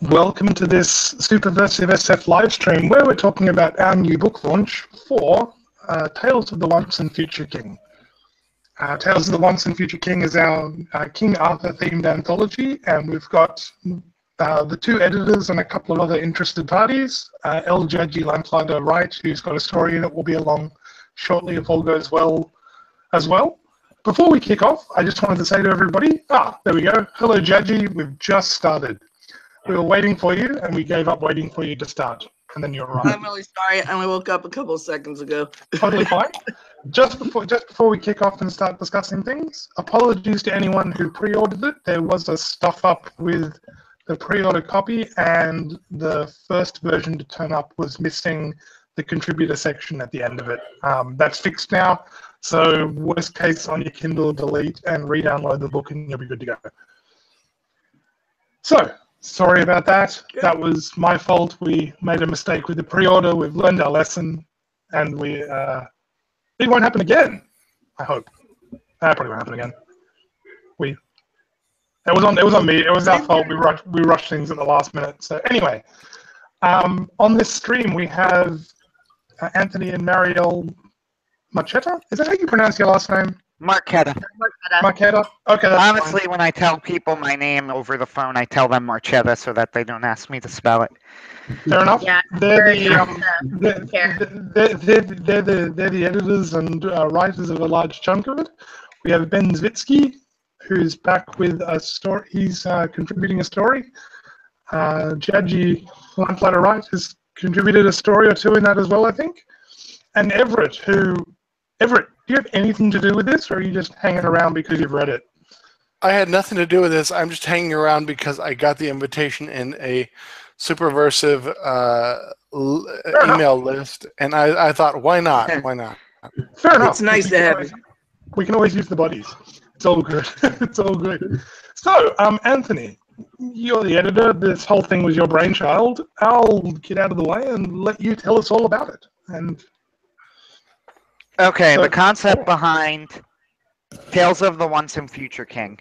Welcome to this Superversive SF live stream where we're talking about our new book launch for Tales of the Once and Future King. Tales of the Once and Future King is our King Arthur themed anthology, and we've got the two editors and a couple of other interested parties. L. Judgy Lamplighter Wright, who's got a story in it, will be along shortly if all goes well as well. Before we kick off, I just wanted to say to everybody, there we go. Hello, Judgy, we've just started. We were waiting for you, and we gave up waiting for you to start, and then you arrived. I'm really sorry. I only woke up a couple of seconds ago. Totally fine. Just before we kick off and start discussing things, apologies to anyone who pre-ordered it. There was a stuff up with the pre-order copy, and the first version to turn up was missing the contributor section at the end of it. That's fixed now, so worst case on your Kindle, delete and re-download the book, and you'll be good to go. So, sorry about that. That was my fault. We made a mistake with the pre-order. We've learned our lesson, and it won't happen again. I hope. That probably won't happen again. It was on me. It was our fault. We rushed things at the last minute. So anyway, on this stream we have Anthony and Marielle Marchetta. Is that how you pronounce your last name? Marchetta. Marchetta. Okay. That's Honestly, fine. when I tell people my name over the phone, I tell them Marchetta so that they don't ask me to spell it. Fair enough. Yeah, They're the editors and writers of a large chunk of it. We have Ben Zvitsky, who's back with a story. He's contributing a story. Judgy Lamplighter Wright has contributed a story or two in that as well, I think. And Everett, do you have anything to do with this, or are you just hanging around because you've read it? I had nothing to do with this. I'm just hanging around because I got the invitation in a Superversive email list, and I thought, why not? Why not? Fair enough. It's nice to have you. We can always use the bodies. It's all good. It's all good. So, Anthony, you're the editor. This whole thing was your brainchild. I'll get out of the way and let you tell us all about it. Okay, the concept behind Tales of the Once and Future King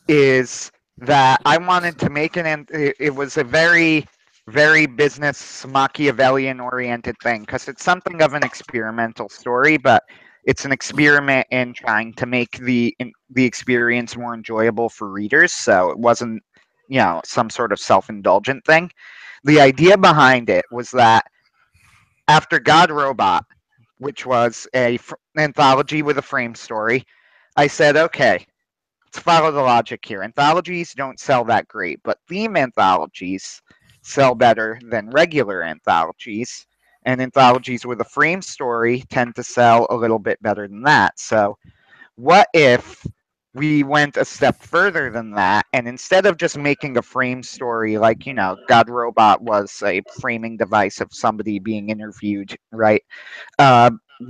is that I wanted to make it was a very, very business Machiavellian-oriented thing, because it's something of an experimental story, but it's an experiment in trying to make the experience more enjoyable for readers, so it wasn't, some sort of self-indulgent thing. The idea behind it was that after God Robot, which was an anthology with a frame story, I said, okay, let's follow the logic here. Anthologies don't sell that great, but theme anthologies sell better than regular anthologies, and anthologies with a frame story tend to sell a little bit better than that. So what if we went a step further than that, and instead of just making a frame story like, God Robot was a framing device of somebody being interviewed, right?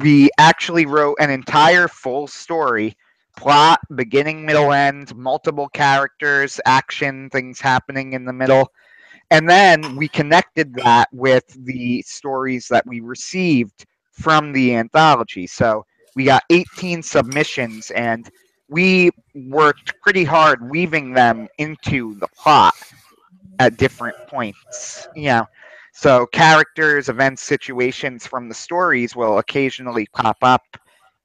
We actually wrote an entire full story, plot, beginning, middle, end, multiple characters, action, things happening in the middle. And then we connected that with the stories that we received from the anthology. So we got 18 submissions, and we worked pretty hard weaving them into the plot at different points. So characters, events, situations from the stories will occasionally pop up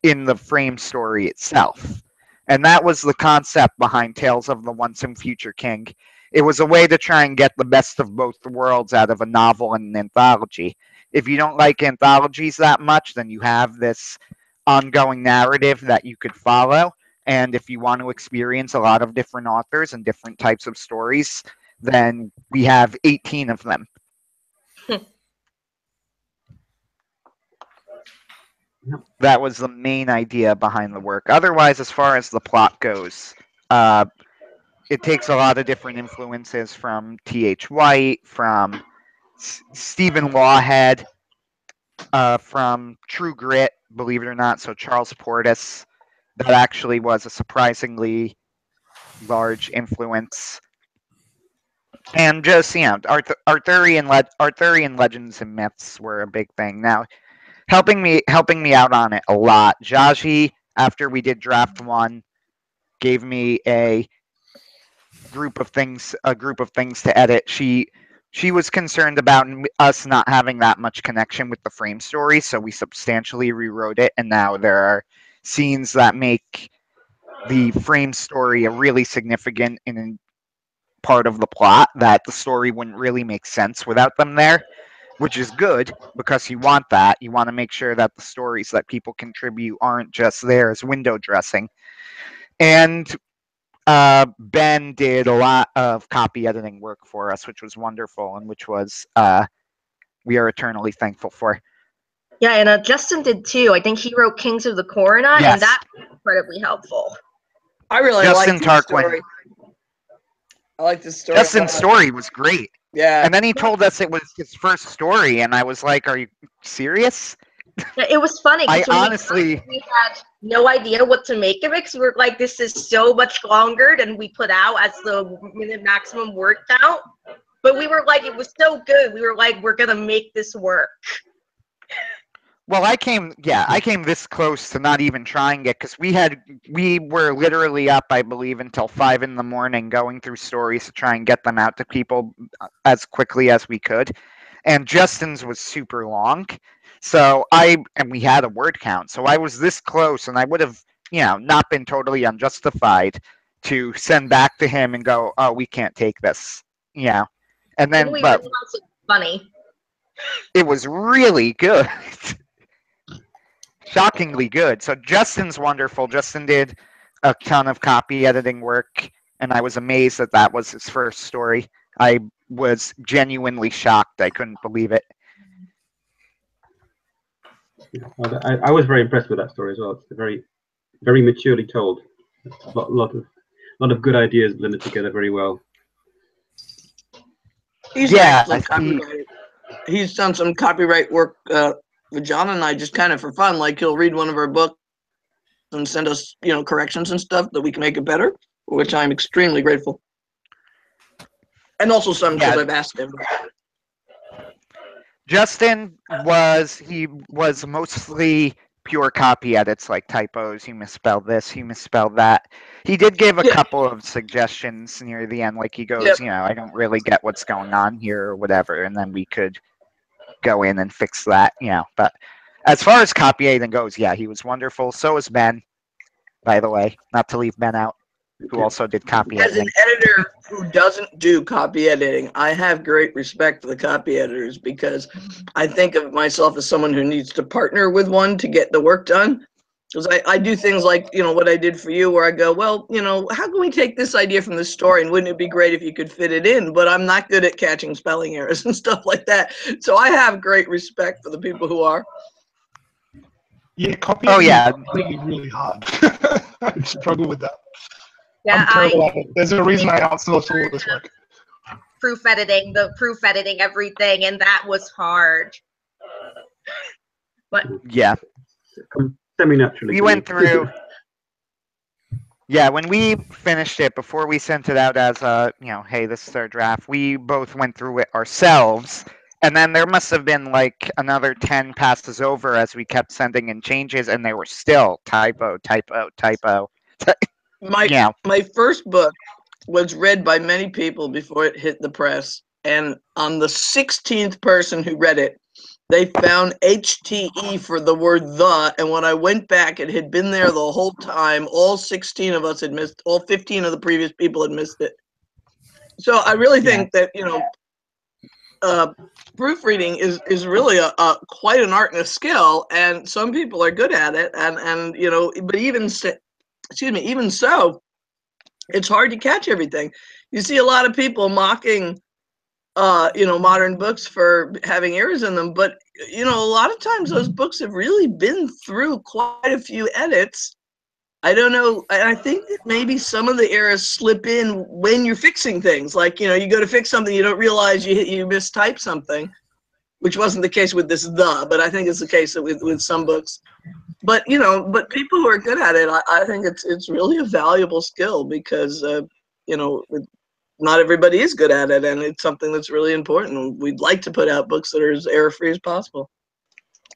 in the frame story itself. And that was the concept behind Tales of the Once and Future King. It was a way to try and get the best of both the worlds out of a novel and an anthology. If you don't like anthologies that much, then you have this ongoing narrative that you could follow. And if you want to experience a lot of different authors and different types of stories, then we have 18 of them. That was the main idea behind the work. Otherwise, as far as the plot goes, it takes a lot of different influences from T.H. White, from Stephen Lawhead, from True Grit, believe it or not, so Charles Portis. That actually was a surprisingly large influence. And just, Arthurian legends and myths were a big thing. Now, helping me out on it a lot, Jaji, after we did draft 1, gave me a group of things to edit. She was concerned about us not having that much connection with the frame story, so we substantially rewrote it, and now there are scenes that make the frame story a really significant part of the plot that the story wouldn't really make sense without them there, which is good because you want that. You want to make sure that the stories that people contribute aren't just there as window dressing. And Ben did a lot of copy editing work for us, which was wonderful and which was we are eternally thankful for. Yeah, and Justin did too. I think he wrote Kings of the Corona, Yes. and that was incredibly helpful. I really Justin like this Tarquin. story. I like this story. Justin's story was great. Yeah. And then he told us it was his first story, and I was like, "Are you serious?" Yeah, it was funny. I 'cause when honestly, we had no idea what to make of it because we were like, this is so much longer than we put out as the minute maximum word count. But we were like, it was so good. We were like, we're going to make this work. well, I came this close to not even trying it because we were literally up, I believe, until 5 a.m. going through stories to try and get them out to people as quickly as we could. And Justin's was super long. So we had a word count. So I was this close, and I would have, not been totally unjustified to send back to him and go, "Oh, we can't take this." Yeah. And then, We but were also funny. it was really good. Shockingly good. So Justin's wonderful. Justin did a ton of copy editing work, and I was amazed that was his first story. I was genuinely shocked. I couldn't believe it. I was very impressed with that story as well. It's very, very maturely told. A lot of good ideas blended together very well. He's done some copyright work with John and I just kind of for fun. Like he'll read one of our books and send us, corrections and stuff that we can make it better, which I'm extremely grateful. And also some because I've asked him. Justin was mostly pure copy edits, like typos. You misspelled this, you misspelled that. He did give a couple of suggestions near the end, like he goes, I don't really get what's going on here or whatever, and then we could go in and fix that, But as far as copy editing goes, he was wonderful. So is Ben, by the way, not to leave Ben out, who also did copy editing. As an editor who doesn't do copy editing, I have great respect for the copy editors because I think of myself as someone who needs to partner with one to get the work done. Because I do things like, what I did for you where I go, well, how can we take this idea from this story and wouldn't it be great if you could fit it in? But I'm not good at catching spelling errors and stuff like that. So I have great respect for the people who are. Yeah, copy is really, really hard. I struggle with that. Yeah, I'm terrible at it. There's a reason I outsource all of this work. Proof editing everything, and that was hard. But semi-naturally. We went through. When we finished it, before we sent it out as hey, this is our draft, we both went through it ourselves. And then there must have been like another 10 passes over as we kept sending in changes, and they were still typo. My first book was read by many people before it hit the press. And on the 16th person who read it, they found HTE for the word the. And when I went back, it had been there the whole time. All 16 of us had missed, all 15 of the previous people had missed it. So I really think that, proofreading is really a quite an art and a skill, and some people are good at it, and but even so, it's hard to catch everything. You see a lot of people mocking modern books for having errors in them, but a lot of times those books have really been through quite a few edits. I don't know. I think that maybe some of the errors slip in when you're fixing things. Like, you go to fix something, you don't realize you mistype something, which wasn't the case with this but I think it's the case with some books. But, but people who are good at it, I think it's really a valuable skill because, not everybody is good at it, and it's something that's really important. We'd like to put out books that are as error-free as possible.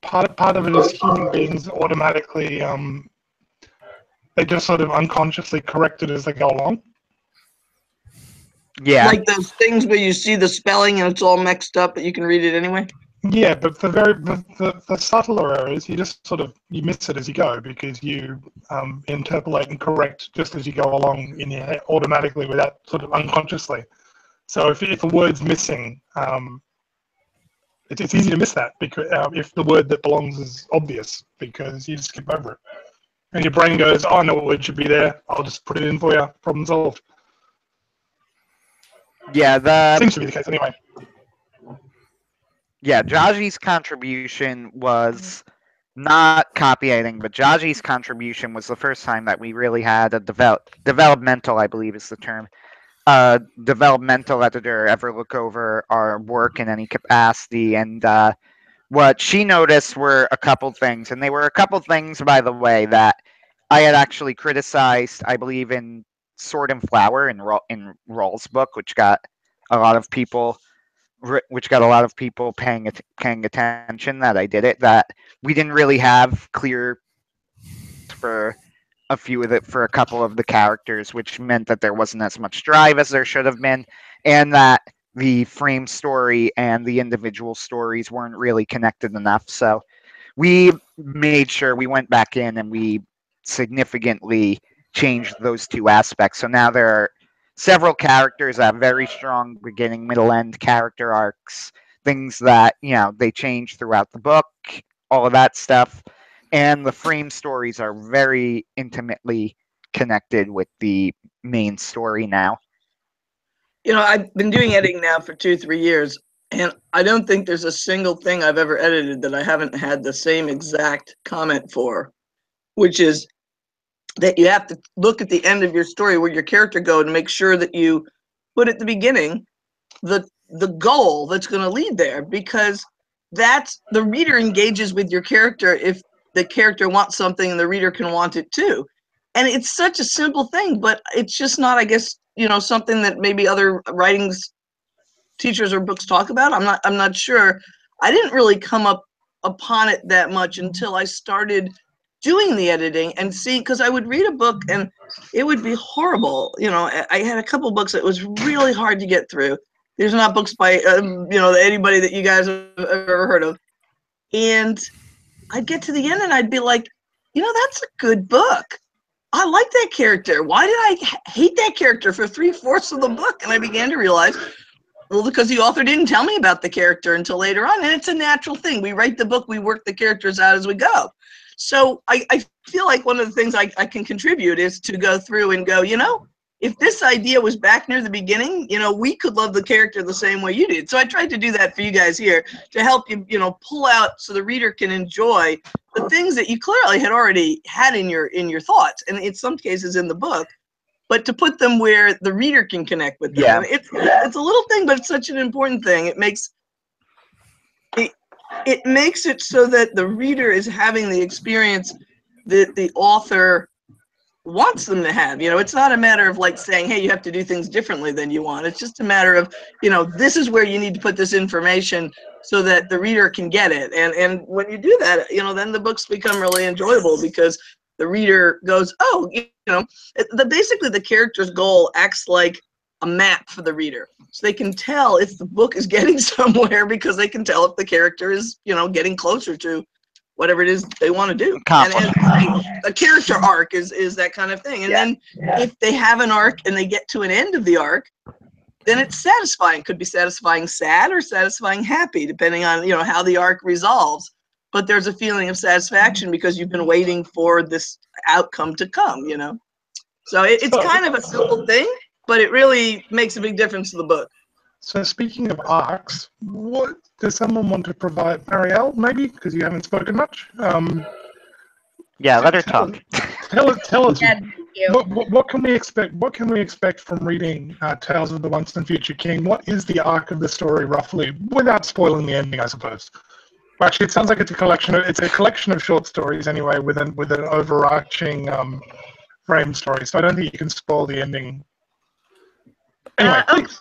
Part of it is human beings automatically they just sort of unconsciously correct it as they go along. Yeah. Like those things where you see the spelling and it's all mixed up, but you can read it anyway. Yeah, but the subtler errors, you just sort of you miss it as you go because you interpolate and correct just as you go along in your head automatically without sort of unconsciously. So if a word's missing, it's easy to miss that because if the word that belongs is obvious because you just skip over it. And your brain goes, oh, I know what word should be there. I'll just put it in for you. Problem solved. Yeah, Seems to be the case anyway. Yeah, Jaji's contribution was not copywriting, but Jaji's contribution was the first time that we really had a developmental, I believe is the term, developmental editor ever look over our work in any capacity. And what she noticed were a couple things, and they were a couple things, by the way, that I had actually criticized, I believe, in Sword and Flower in Rawls' book, which got a lot of people paying attention that I did it, that we didn't really have clear for for a couple of the characters, which meant that there wasn't as much drive as there should have been, and that the frame story and the individual stories weren't really connected enough. So we made sure we went back in and we significantly changed those two aspects. So now there are several characters that have very strong beginning, middle, end character arcs, things that, they change throughout the book, all of that stuff. And the frame stories are very intimately connected with the main story now. I've been doing editing now for 2-3 years, and I don't think there's a single thing I've ever edited that I haven't had the same exact comment for, which is that you have to look at the end of your story where your character go and make sure that you put at the beginning the goal that's going to lead there, because that's the reader engages with your character if the character wants something and the reader can want it too. And it's such a simple thing, but it's just not, I guess, something that maybe other writings teachers or books talk about. I'm not sure. I didn't really come up upon it that much until I started doing the editing and seeing, because I would read a book and it would be horrible. I had a couple books that was really hard to get through. These are not books by anybody that you guys have ever heard of. And I'd get to the end and I'd be like, that's a good book. I like that character. Why did I hate that character for 3/4 of the book? And I began to realize, well, because the author didn't tell me about the character until later on. And it's a natural thing. We write the book, we work the characters out as we go. So I feel like one of the things I can contribute is to go through and go, if this idea was back near the beginning, we could love the character the same way you did. So I tried to do that for you guys here to help you, pull out so the reader can enjoy the things that you clearly had already had in your thoughts, and in some cases in the book, but to put them where the reader can connect with them. Yeah. It's a little thing, but it's such an important thing. It makes it so that the reader is having the experience that the author wants them to have. It's not a matter of like saying, hey, you have to do things differently than you want. It's just a matter of, this is where you need to put this information so that the reader can get it. And when you do that, then the books become really enjoyable because the reader goes, oh, basically the character's goal acts like a map for the reader. So they can tell if the book is getting somewhere because they can tell if the character is, getting closer to whatever it is they want to do. And a character arc is that kind of thing. And then if they have an arc and they get to an end of the arc, then it's satisfying. Could be satisfying sad or satisfying happy, depending on, how the arc resolves. But there's a feeling of satisfaction because you've been waiting for this outcome to come, So it's kind of a simple thing, but it really makes a big difference to the book. So speaking of arcs, what does someone want to provide? Marielle, maybe, because you haven't spoken much. Yeah, let her talk. Tell us. Yeah, thank you. What can we expect? What can we expect from reading Tales of the Once and Future King? What is the arc of the story roughly, without spoiling the ending, I suppose? Well, actually, it sounds like it's a collection of short stories anyway, with an overarching frame story. So I don't think you can spoil the ending. Anyway, please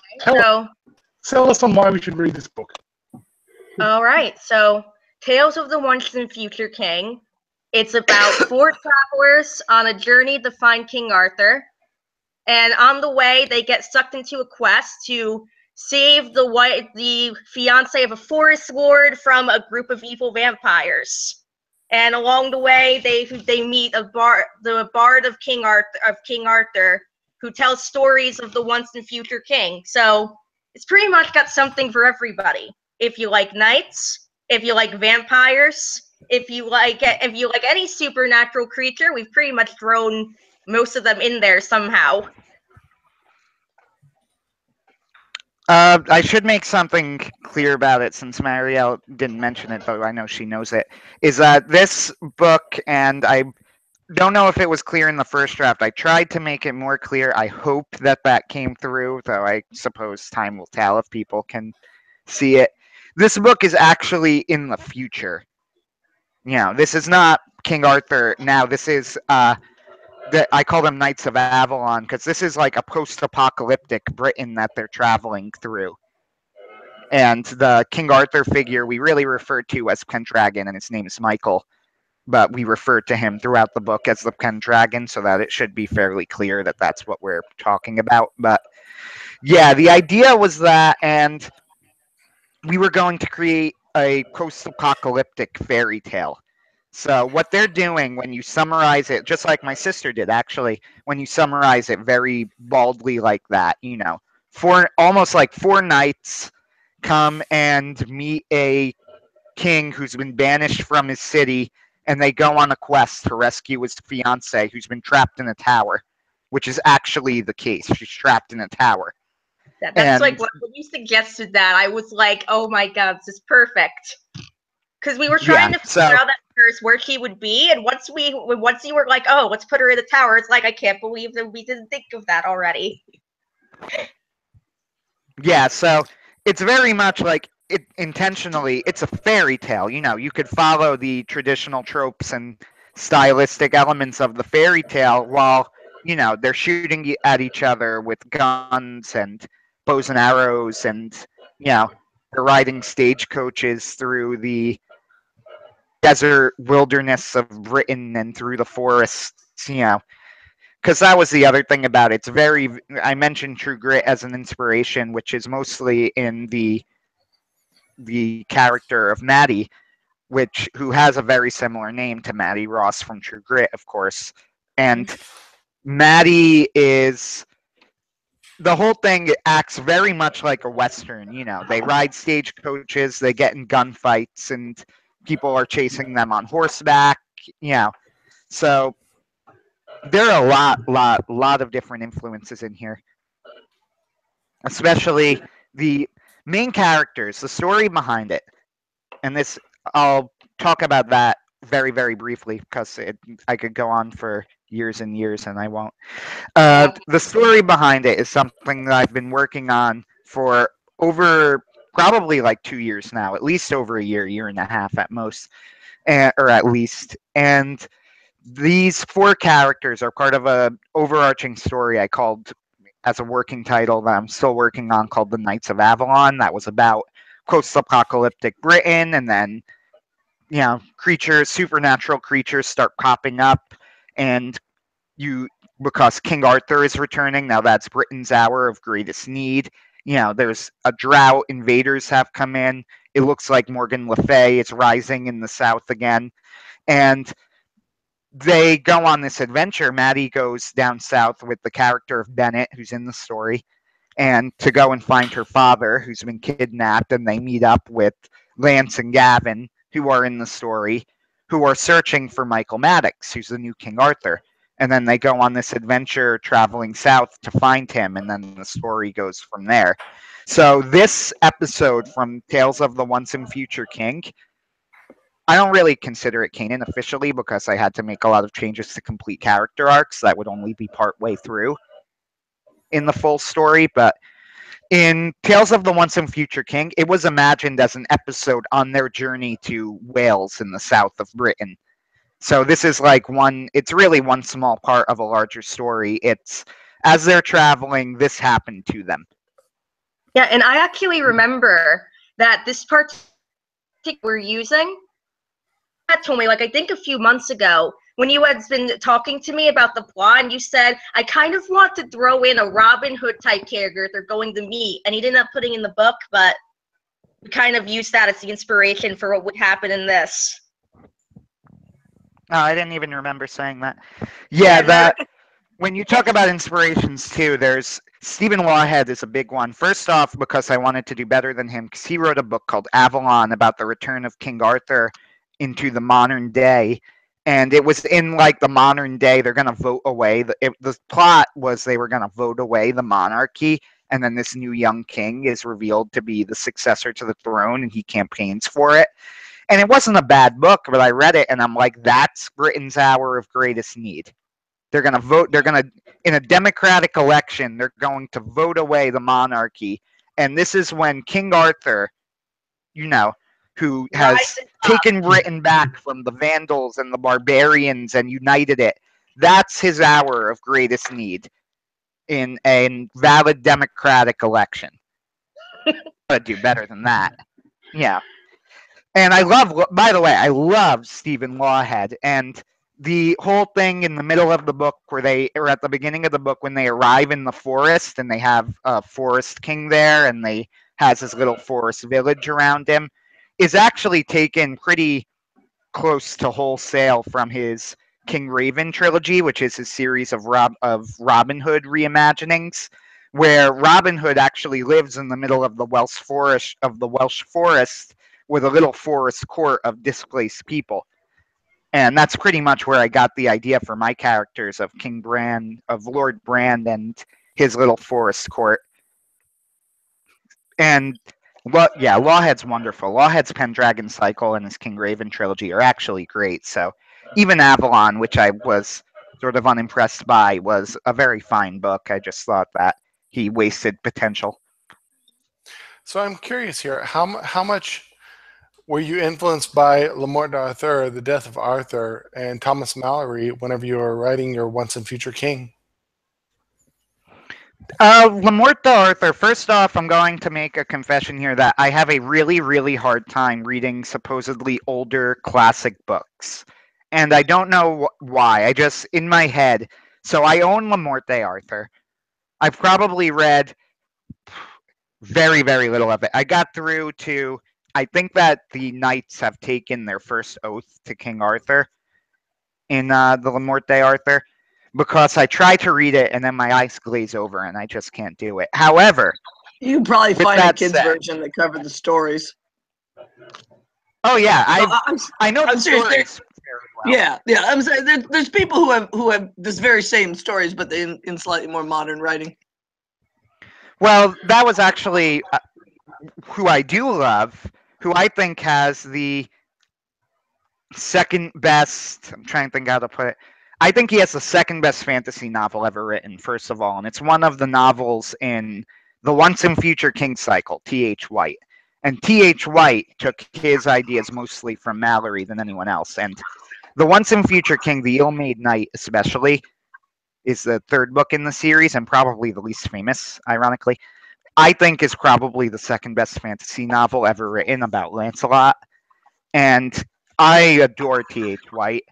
tell us on why we should read this book. All right, so Tales of the Once and Future King. It's about 4 travelers on a journey to find King Arthur. And on the way, they get sucked into a quest to save the fiance of a forest lord from a group of evil vampires. And along the way, they meet the bard of King Arthur, who tells stories of the once and future king. So it's pretty much got something for everybody. If you like knights, if you like vampires, if you like any supernatural creature, we've pretty much thrown most of them in there somehow. I should make something clear about it since Marielle didn't mention it, though I know she knows it. Is that this book, and I don't know if it was clear in the first draft. I tried to make it more clear. I hope that came through, though I suppose time will tell if people can see it. This book is actually in the future. This is not King Arthur. Now, this is I call them Knights of Avalon because this is like a post-apocalyptic Britain that they're traveling through. And the King Arthur figure we really refer to as Pendragon, and his name is Michael, but we refer to him throughout the book as the Pendragon, so that it should be fairly clear that that's what we're talking about. But yeah, the idea was that, and we were going to create a post-apocalyptic fairy tale. So what they're doing when you summarize it, just like my sister did actually, when you summarize it very baldly like that, almost like four knights come and meet a king who's been banished from his city, and they go on a quest to rescue his fiancée who's been trapped in a tower, which is actually the case. She's trapped in a tower. That's like when you suggested that, I was like, oh my god, this is perfect. Because we were trying to figure out at first where she would be, and once you were like, oh, let's put her in the tower, it's like, I can't believe that we didn't think of that already. Yeah, so it's very much like intentionally, it's a fairy tale. You could follow the traditional tropes and stylistic elements of the fairy tale while, they're shooting at each other with guns and bows and arrows, and, they're riding stagecoaches through the desert wilderness of Britain and through the forests, because that was the other thing about it. I mentioned True Grit as an inspiration, which is mostly in the character of Maddie, who has a very similar name to Maddie Ross from True Grit, of course. And Maddie is, the whole thing acts very much like a Western. They ride stagecoaches, they get in gunfights, and people are chasing them on horseback. So there are a lot of different influences in here, especially the main characters, the story behind it. And this, I'll talk about that very, very briefly because I could go on for years and years, and I won't. The story behind it is something that I've been working on for over probably like 2 years now, at least over a year and a half at most, or at least. And these four characters are part of a overarching story I called, as a working title that I'm still working on, called The Knights of Avalon. That was about post-apocalyptic Britain, and then supernatural creatures start popping up, and because King Arthur is returning, now that's Britain's hour of greatest need. There's a drought, invaders have come in. It looks like Morgan Le Fay is rising in the south again, and they go on this adventure. Maddie goes down south with the character of Bennett, who's in the story, and to go and find her father, who's been kidnapped, and they meet up with Lance and Gavin, who are in the story, who are searching for Michael Maddox, who's the new King Arthur. And then they go on this adventure traveling south to find him, and then the story goes from there. So this episode from Tales of the Once and Future King, I don't really consider it canon officially because I had to make a lot of changes to complete character arcs that would only be part way through in the full story. But in Tales of the Once and Future King, it was imagined as an episode on their journey to Wales in the south of Britain. So this is like it's really one small part of a larger story. It's as they're traveling, this happened to them. Yeah, and I actually remember that this part we're using, Matt told me, like, I think a few months ago, when you had been talking to me about the plot, and you said, I kind of want to throw in a Robin Hood type character they're going to meet, and he ended up putting in the book, but we kind of used that as the inspiration for what would happen in this. Oh, I didn't even remember saying that. Yeah, that when you talk about inspirations too, there's Stephen Lawhead is a big one. First off, because I wanted to do better than him, because he wrote a book called Avalon about the return of King Arthur into the modern day. And it was in like the modern day, they're going to vote away. The plot was they were going to vote away the monarchy. And then this new young king is revealed to be the successor to the throne, and he campaigns for it. And it wasn't a bad book, but I read it and I'm like, that's Britain's hour of greatest need. They're going to vote, in a democratic election, they're going to vote away the monarchy. And this is when King Arthur, who has taken Britain back from the Vandals and the barbarians and united it, that's his hour of greatest need in a valid democratic election. Gotta do better than that. Yeah. And by the way, I love Stephen Lawhead. And the whole thing in the middle of the book or at the beginning of the book when they arrive in the forest and they have a forest king there and they has his little forest village around him is actually taken pretty close to wholesale from his King Raven trilogy, which is his series of Robin Hood reimaginings, where Robin Hood actually lives in the middle of the Welsh forest with a little forest court of displaced people. And that's pretty much where I got the idea for my characters of Lord Brand and his little forest court. And Lawhead's wonderful. Lawhead's Pendragon Cycle and his King Raven trilogy are actually great. So even Avalon, which I was sort of unimpressed by, was a very fine book. I just thought that he wasted potential. So I'm curious here, how much were you influenced by Le Morte d'Arthur, The Death of Arthur, and Thomas Malory whenever you were writing your Once and Future King? Le Morte d'Arthur, first off, I'm going to make a confession here that I have a really, really hard time reading supposedly older classic books. And I don't know why. I just, in my head, so I own Le Morte d'Arthur. I've probably read very, very little of it. I got through to, I think that the knights have taken their first oath to King Arthur in the Le Morte d'Arthur, because I try to read it and then my eyes glaze over and I just can't do it. However, you can probably find a kid's said, version that covered the stories. Oh yeah, I know the stories very well. Yeah. I'm saying there's people who have this very same stories, but in slightly more modern writing. Well, that was actually who I do love, who I think has the second best. I'm trying to think how to put it. I think he has the second best fantasy novel ever written, first of all, and it's one of the novels in the Once and Future King cycle, T.H. White. And T.H. White took his ideas mostly from Malory than anyone else. And the Once and Future King, The Ill-Made Knight especially, is the third book in the series and probably the least famous, ironically. I think is probably the second best fantasy novel ever written about Lancelot. And I adore T.H. White.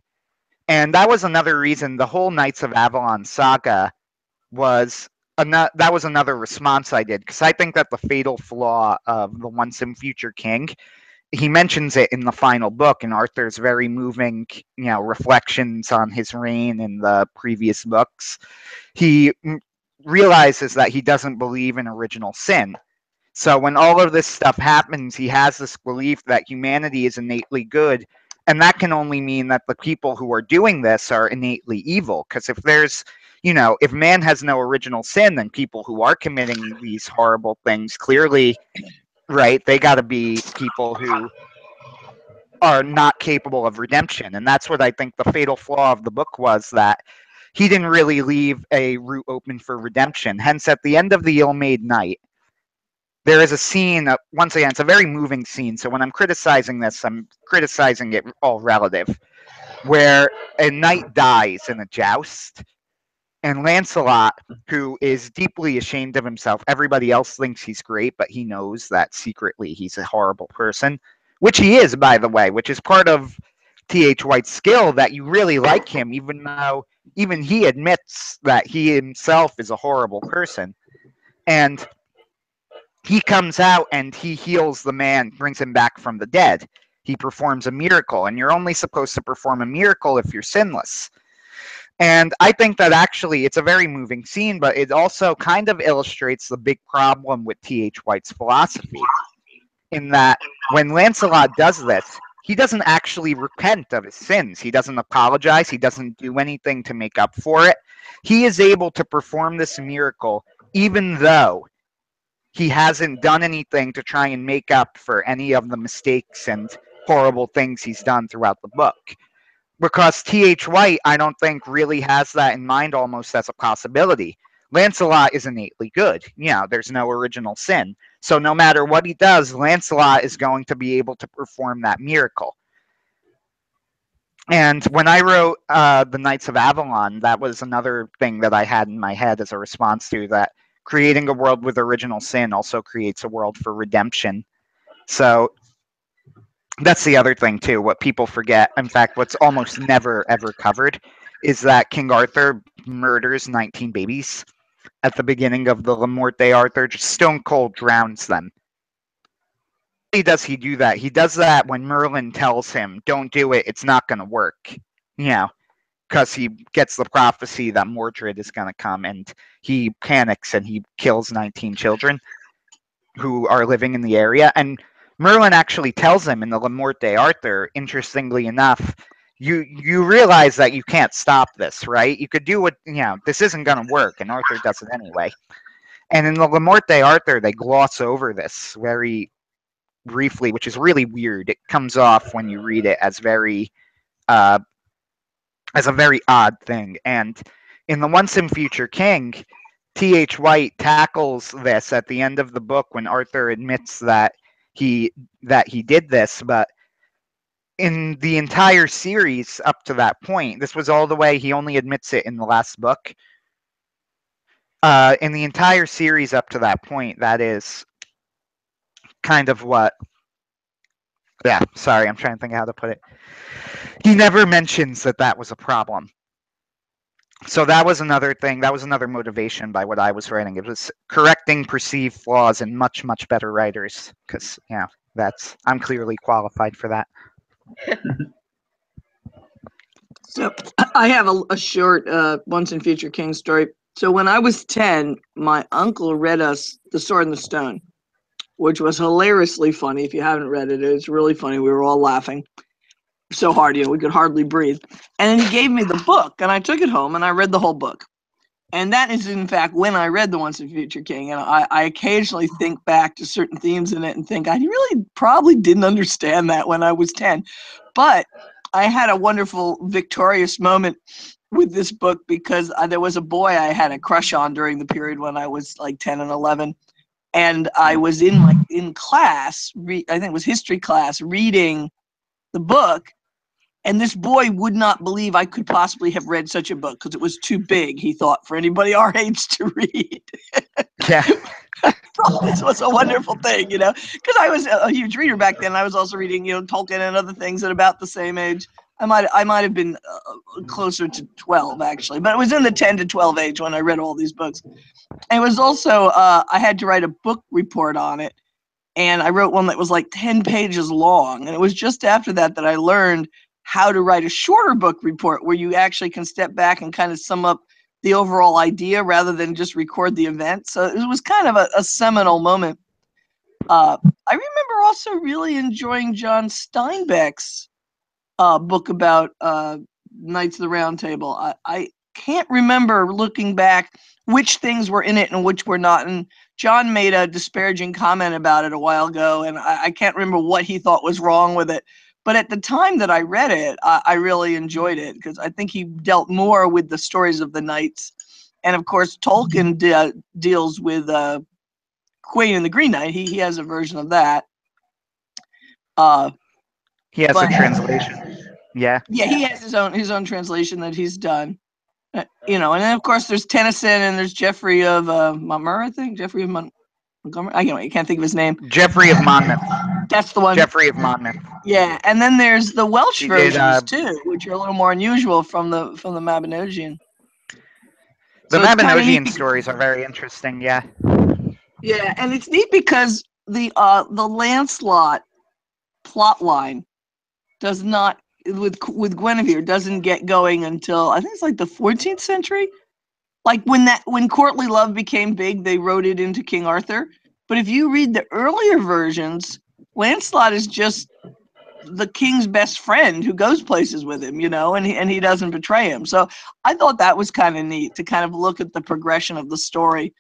And that was another reason the whole Knights of Avalon saga was that was another response I did, because I think that the fatal flaw of the Once and Future King, he mentions it in the final book in Arthur's very moving, reflections on his reign in the previous books. He realizes that he doesn't believe in original sin. So when all of this stuff happens, he has this belief that humanity is innately good. And that can only mean that the people who are doing this are innately evil. Because if there's, if man has no original sin, then people who are committing these horrible things, clearly, right, they got to be people who are not capable of redemption. And that's what I think the fatal flaw of the book was, that he didn't really leave a route open for redemption. Hence, at the end of The Ill-Made Knight, there is a scene, once again, it's a very moving scene. So when I'm criticizing this, I'm criticizing it all relative, where a knight dies in a joust, and Lancelot, who is deeply ashamed of himself, everybody else thinks he's great, but he knows that secretly he's a horrible person, which he is, by the way, which is part of T.H. White's skill that you really like him, even though even he admits that he himself is a horrible person. And he comes out and he heals the man, brings him back from the dead. He performs a miracle, and you're only supposed to perform a miracle if you're sinless. And I think that actually it's a very moving scene, but it also kind of illustrates the big problem with T.H. White's philosophy, in that when Lancelot does this, he doesn't actually repent of his sins. He doesn't apologize. He doesn't do anything to make up for it. He is able to perform this miracle even though he hasn't done anything to try and make up for any of the mistakes and horrible things he's done throughout the book. Because T.H. White, I don't think, really has that in mind almost as a possibility. Lancelot is innately good. There's no original sin. So no matter what he does, Lancelot is going to be able to perform that miracle. And when I wrote the Knights of Avalon, that was another thing that I had in my head as a response to that. Creating a world with original sin also creates a world for redemption. So that's the other thing, too, what people forget. In fact, what's almost never, ever covered is that King Arthur murders 19 babies at the beginning of the La Morte Arthur, just stone cold drowns them. Why does he do that? He does that when Merlin tells him, don't do it, it's not going to work. Because he gets the prophecy that Mordred is going to come, and he panics and he kills 19 children who are living in the area. And Merlin actually tells him in the La Morte Arthur, interestingly enough, you realize that you can't stop this, right? You could do what, this isn't going to work, and Arthur does it anyway. And in the La Morte Arthur, they gloss over this very briefly, which is really weird. It comes off when you read it as a very odd thing. And in the Once and Future King, T.H. White tackles this at the end of the book when Arthur admits that he did this, but in the entire series up to that point, this was all the way, he only admits it in the last book. In the entire series up to that point, that is kind of what... Yeah, sorry, I'm trying to think how to put it. He never mentions that was a problem. So that was another thing. That was another motivation by what I was writing. It was correcting perceived flaws in much, much better writers. Because, I'm clearly qualified for that. So I have a short Once and Future King story. So when I was 10, my uncle read us The Sword and the Stone, which was hilariously funny. If you haven't read it, it's really funny. We were all laughing so hard, we could hardly breathe. And then he gave me the book, and I took it home, and I read the whole book. And that is, in fact, when I read The Once and Future King. And I occasionally think back to certain themes in it and think, I really probably didn't understand that when I was 10. But I had a wonderful, victorious moment with this book because there was a boy I had a crush on during the period when I was like 10 and 11. And I was in class, I think it was history class, reading the book. And this boy would not believe I could possibly have read such a book because it was too big, he thought, for anybody our age to read. Yeah. I thought this was a wonderful thing, because I was a huge reader back then. I was also reading, Tolkien and other things at about the same age. I might have been closer to 12, actually, but it was in the 10 to 12 age when I read all these books. And it was also, I had to write a book report on it, and I wrote one that was like 10 pages long. And it was just after that I learned how to write a shorter book report where you actually can step back and kind of sum up the overall idea rather than just record the event. So it was kind of a seminal moment. I remember also really enjoying John Steinbeck's book about Knights of the Round Table. I can't remember looking back which things were in it and which were not. And John made a disparaging comment about it a while ago, and I can't remember what he thought was wrong with it. But at the time that I read it, I really enjoyed it because I think he dealt more with the stories of the knights. And of course, Tolkien deals with Queen and the Green Knight. He has a version of that. He has a translation. Yeah. Yeah, he has his own translation that he's done. And then of course there's Tennyson and there's Geoffrey of Montgomery, I think. Geoffrey of Montgomery. I can't think of his name. Geoffrey of Monmouth. That's the one. Geoffrey of Monmouth. Yeah, and then there's the Welsh He did, versions too, which are a little more unusual from the Mabinogion. The So it's kinda neat Mabinogion stories are very interesting. Yeah. Yeah, and it's neat because the Lancelot plot line does not with Guinevere doesn't get going until I think it's like the 14th century. Like when courtly love became big, they wrote it into King Arthur. But if you read the earlier versions, Lancelot is just the king's best friend who goes places with him, and he doesn't betray him. So I thought that was kind of neat to kind of look at the progression of the story.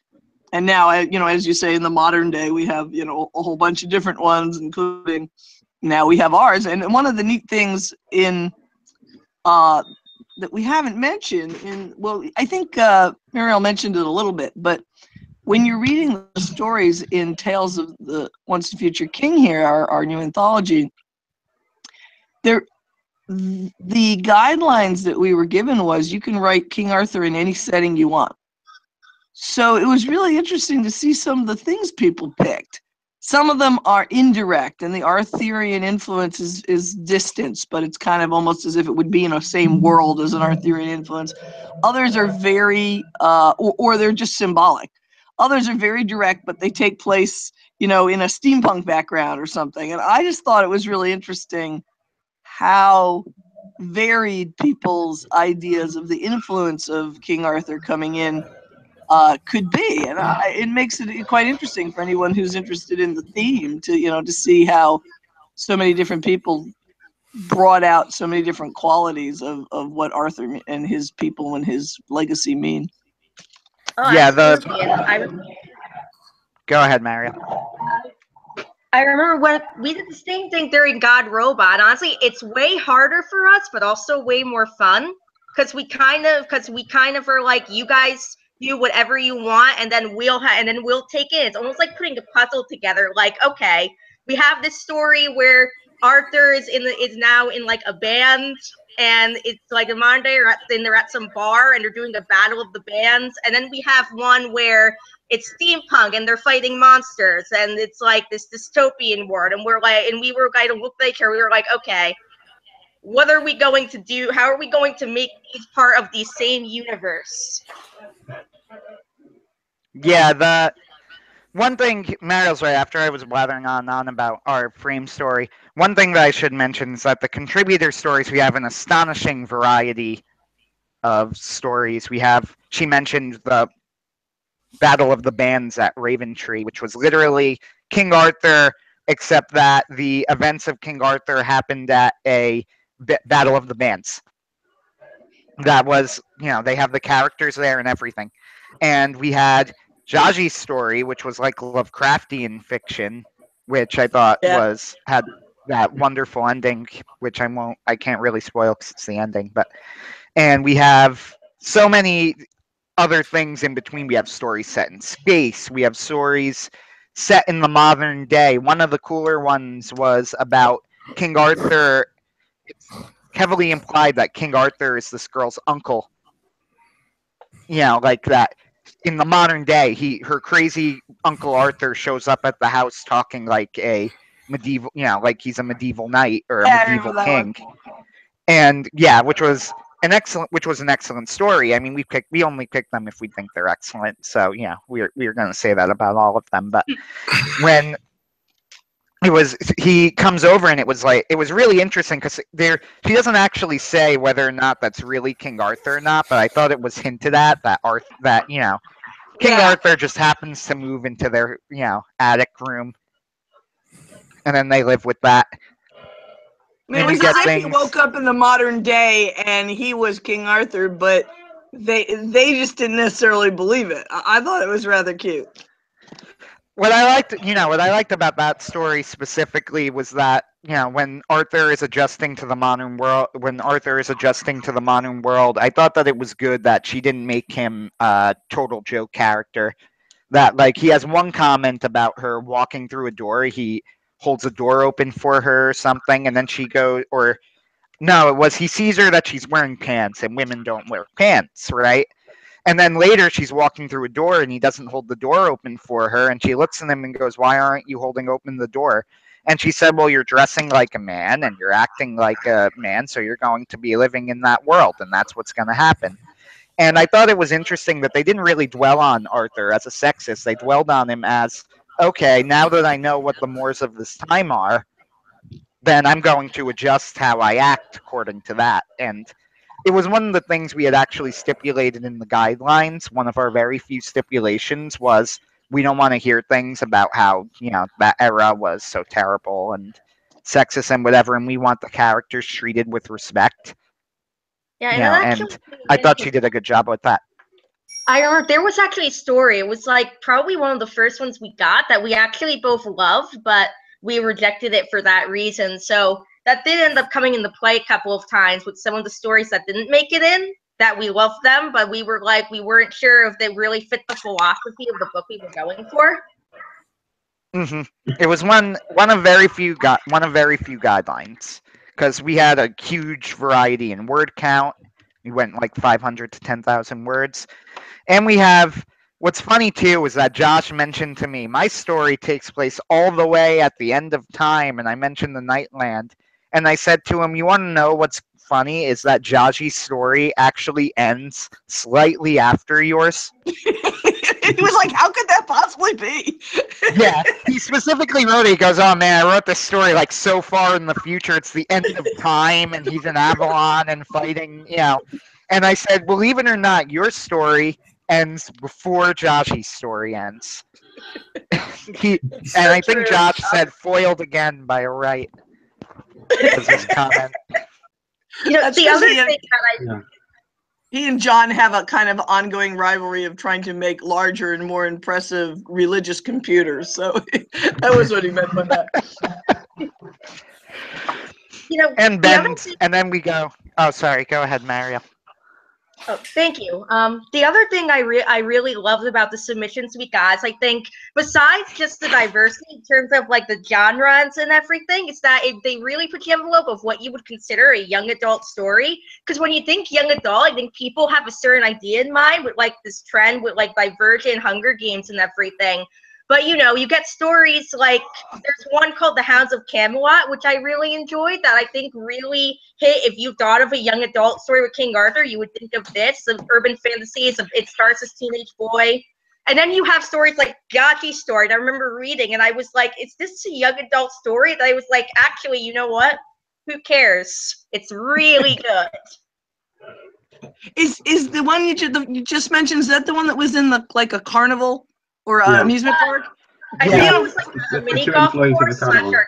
And now, as you say, in the modern day, we have, a whole bunch of different ones, including now we have ours. And one of the neat things in that we haven't mentioned I think Muriel mentioned it a little bit, but when you're reading the stories in Tales of the Once and Future King here, our new anthology, the guidelines that we were given was you can write King Arthur in any setting you want. So it was really interesting to see some of the things people picked. Some of them are indirect, and the Arthurian influence is distance, but it's kind of almost as if it would be in the same world as an Arthurian influence. Others are very, or they're just symbolic. Others are very direct, but they take place, in a steampunk background or something. And I just thought it was really interesting how varied people's ideas of the influence of King Arthur coming in could be, and it makes it quite interesting for anyone who's interested in the theme to see how so many different people brought out so many different qualities of what Arthur and his people and his legacy mean. Oh, Yeah, absolutely. And Go ahead, Mario. I remember when we did the same thing during God Robot. Honestly, it's way harder for us, but also way more fun because we kind of are like, you guys do whatever you want, and then we'll take it. It's almost like putting a puzzle together. Like, okay, we have this story where Arthur is now in like a band, and it's like a modern day, they're at some bar and they're doing a battle of the bands, and then we have one where it's steampunk and they're fighting monsters, and it's like this dystopian world, and we were kind of look like here. We were like, okay, what are we going to do? How are we going to make these part of the same universe? Yeah, the one thing, Mario's right, after I was blathering on and on about our frame story, one thing that I should mention is that the contributor stories, we have an astonishing variety of stories. She mentioned the Battle of the Bands at Raventree, which was literally King Arthur, except that the events of King Arthur happened at a Battle of the Bands. That was, they have the characters there and everything. And we had Jaji's story, which was like Lovecraftian fiction, which I thought had that wonderful ending, which I can't really spoil because it's the ending. And we have so many other things in between. We have stories set in space. We have stories set in the modern day. One of the cooler ones was about King Arthur. It's heavily implied that King Arthur is this girl's uncle. Like that. In the modern day, her crazy Uncle Arthur shows up at the house talking like a medieval, like he's a medieval knight or a medieval king. And which was an excellent story. I mean, we only pick them if we think they're excellent. So we're going to say that about all of them. But when he comes over, and it was really interesting because she doesn't actually say whether or not that's really King Arthur or not, but I thought it was hinted at that King Arthur just happens to move into their attic room, and then they live with that. I mean, it was as if he woke up in the modern day and he was King Arthur, but they just didn't necessarily believe it. I thought it was rather cute. What I liked about that story specifically was that when Arthur is adjusting to the modern world, I thought that it was good that she didn't make him a total joke character. That he has one comment about her walking through a door. He holds a door open for her or something, and then she goes, or no, it was he sees her that she's wearing pants, and women don't wear pants, right? And then later she's walking through a door and he doesn't hold the door open for her. And she looks at him and goes, "Why aren't you holding open the door?" And she said, "Well, you're dressing like a man and you're acting like a man, so you're going to be living in that world, and that's what's going to happen." And I thought it was interesting that they didn't really dwell on Arthur as a sexist. They dwelled on him as, okay, now that I know what the mores of this time are, then I'm going to adjust how I act according to that. And it was one of the things we had actually stipulated in the guidelines. One of our very few stipulations was we don't want to hear things about how, that era was so terrible and sexist and whatever, and we want the characters treated with respect. Yeah, And I thought she did a good job with that. I remember there was actually a story. It was like probably one of the first ones we got that we actually both loved, but we rejected it for that reason. So that did end up coming into play a couple of times with some of the stories that didn't make it in, that we loved them, but we were like, we weren't sure if they really fit the philosophy of the book we were going for. It was one of very few guidelines, because we had a huge variety in word count. We went like 500 to 10,000 words. And we have, what's funny too is that Josh mentioned to me, my story takes place all the way at the end of time, and I mentioned the Nightland. And I said to him, you want to know what's funny is that Jaji's story actually ends slightly after yours. He was like, how could that possibly be? Yeah, he specifically wrote it. He goes, "Oh man, I wrote this story like so far in the future. It's the end of time, and he's in Avalon and fighting, And I said, believe it or not, your story ends before Joshy's story ends. I think Josh said foiled again by a right. Was his comment. The other thing that he and John have a kind of ongoing rivalry of trying to make larger and more impressive religious computers. So that was what he meant by that. And then we go. Oh, sorry. Go ahead, Mario. Oh, thank you. The other thing I really loved about the submissions we got is, I think, besides just the diversity in terms of like the genres and everything, is that they really put the envelope of what you would consider a young adult story. Because when you think young adult, I think people have a certain idea in mind with like this trend with like Divergent, Hunger Games, and everything. But you get stories like, there's one called The Hounds of Camelot, which I really enjoyed, that I think really hit. If you thought of a young adult story with King Arthur, you would think of this, of urban fantasies, of it starts as teenage boy. And then you have stories like Gachi's story that I remember reading, and I was like, is this a young adult story? That I was like, actually, you know what? Who cares? It's really good. Is the one you just mentioned, is that the one that was in like a carnival? Or amusement park? I think it was like a mini golf course / arcade.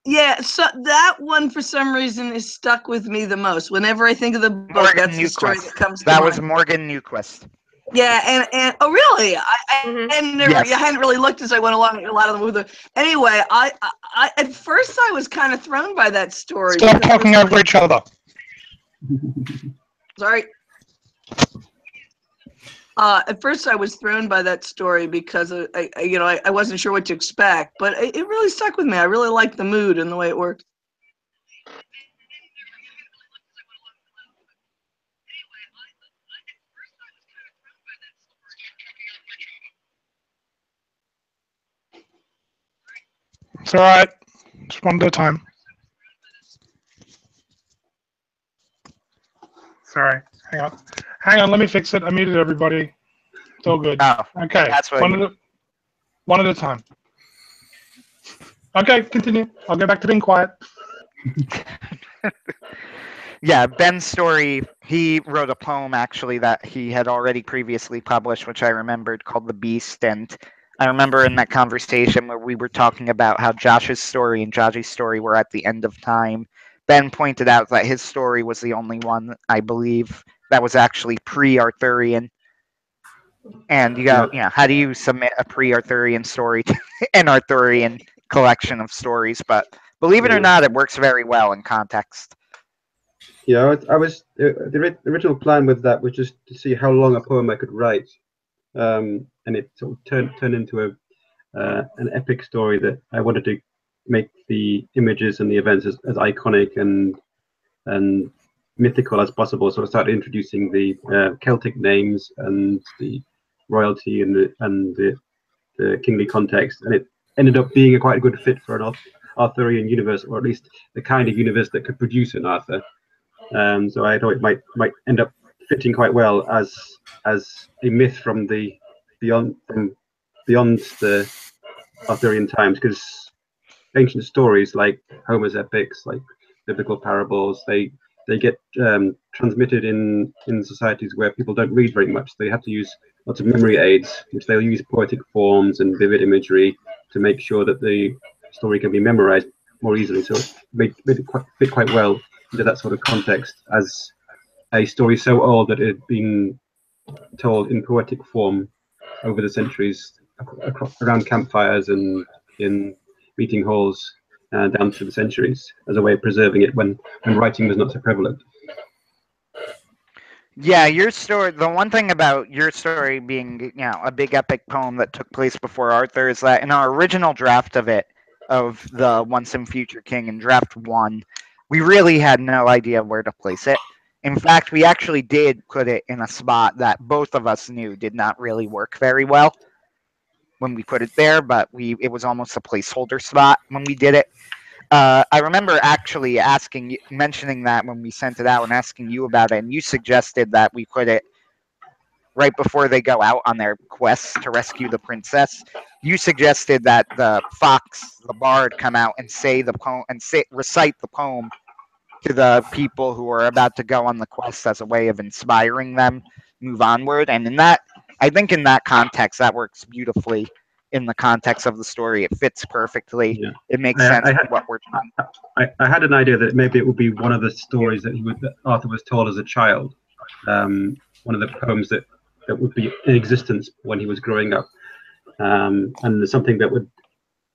Yeah, so that one for some reason is stuck with me the most. Whenever I think of the book, that's the story that comes to mind. That was Morgan Newquist. Yeah, and oh really? I hadn't really looked as I went along a lot of them with it. Anyway, I at first I was kind of thrown by that story. Stop talking over each other. Sorry. At first, I was thrown by that story because I wasn't sure what to expect, but it really stuck with me. I really liked the mood and the way it worked. It's all right. Just one at a time. Sorry. Hang on. Let me fix it. I muted everybody. It's all good. Oh, okay. One at a time. Okay, continue. I'll go back to being quiet. Yeah, Ben's story, he wrote a poem actually that he had already previously published, which I remembered, called The Beast. And I remember in that conversation where we were talking about how Josh's story and Jaji's story were at the end of time, Ben pointed out that his story was the only one, I believe, that was actually pre-Arthurian. And you go, how do you submit a pre-Arthurian story to an Arthurian collection of stories? But believe it or not, it works very well in context. Yeah, the original plan with that was just to see how long a poem I could write, and it sort of turned into an epic story that I wanted to make the images and the events as iconic and mythical as possible. So I started introducing the Celtic names and the royalty and the kingly context, and it ended up being quite a good fit for an Arthurian universe, or at least the kind of universe that could produce an Arthur. So I thought it might end up fitting quite well as a myth from the beyond the Arthurian times, because ancient stories like Homer's epics, like biblical parables, they get transmitted in societies where people don't read very much. They have to use lots of memory aids, which they'll use poetic forms and vivid imagery to make sure that the story can be memorized more easily. So it made it fit quite well into that sort of context as a story so old that it had been told in poetic form over the centuries around campfires and in meeting halls down through the centuries as a way of preserving it when writing was not so prevalent. Yeah, your story. The one thing about your story being, a big epic poem that took place before Arthur is that in our original draft of it, of the Once and Future King in draft 1, we really had no idea where to place it. In fact, we actually did put it in a spot that both of us knew did not really work very well when we put it there, but it was almost a placeholder spot when we did it. I remember actually mentioning that when we sent it out and asking you about it, and you suggested that we put it right before they go out on their quest to rescue the princess. You suggested that the fox, the bard, come out and say the poem and recite the poem to the people who are about to go on the quest as a way of inspiring them move onward. And I think in that context, that works beautifully. In the context of the story, it fits perfectly. Yeah. It makes sense with what we're trying. I had an idea that maybe it would be one of the stories that Arthur was told as a child. One of the poems that would be in existence when he was growing up, and there's something that would,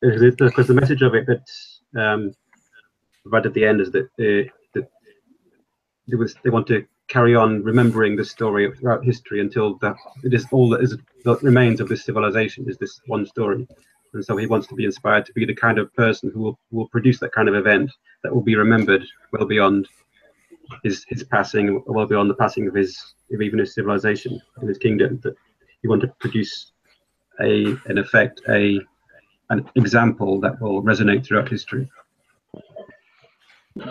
because the message of it that's right at the end is that they want to carry on remembering this story throughout history until it is all that remains of this civilization is this one story. And so he wants to be inspired to be the kind of person who will produce that kind of event that will be remembered well beyond his passing, well beyond the passing of even his civilization and his kingdom. That he wanted to produce an effect, an example that will resonate throughout history.